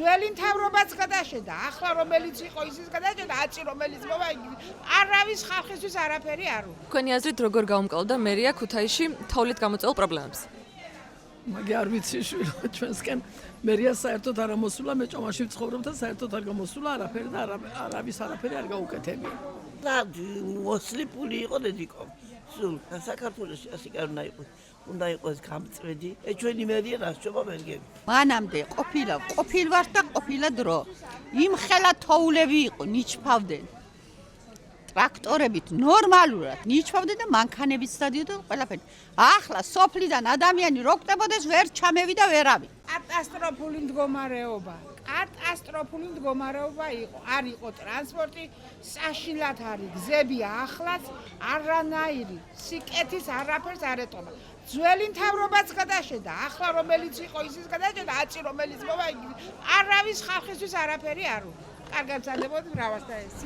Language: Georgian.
ძველი მთავრობაც გადაშენდა, ახლა რომელიც იყო ისიც გადაშენდა, აწი რომელიც მოვა, არავის ხალხისთვის არაფერი არ უნდა. თქვენი აზრით როგორ გაუმკლავდა მერია ქუთაისში თოვლით გამოწვეულ პრობლემებს? მაგ არ ვიცი შვილო, ჩვენსკენ მერია საერთოდ არ ამოსულა, მე ჭომაში ვცხოვრობ და საერთოდ არ გამოსულა არაფერი და არავის არაფერი არ გაუკეთებია. და მოსლი პული იყო დედიკო. სულ საქართველოში ასე კი არ უნდა იყოს. უნდა იყოს გამწვედი. ჩვენი მერია რასწობა მერგები. მანამდე ყოფილვარ და ყოფილა დრო. იმ ხელა თოვლები იყო, ნიჩფავდნენ. ტრაქტორებით ნორმალურად ნიჩფავდნენ და მანქანებიც დადიოდნენ ყველაფერი. ახლა სოფლიდან ადამიანი რო გტებოდეს ვერ ჩამევიდა ვერავი. კატასტროფული მდგომარეობა იყო. არ იყო ტრანსპორტი, საშინლად არის გზები ახლაც, არანაირი სიკეთის არაფერს არ ეტყობა. ძველი მთავრობაც გადაშენდა, ახლა რომელიც იყო ისიც გადაშენდა, აწი რომელიც მოვა, არავის ხალხისთვის არაფერი არ უნდა. კარგად მზადდებოდი მრავალს და ეს.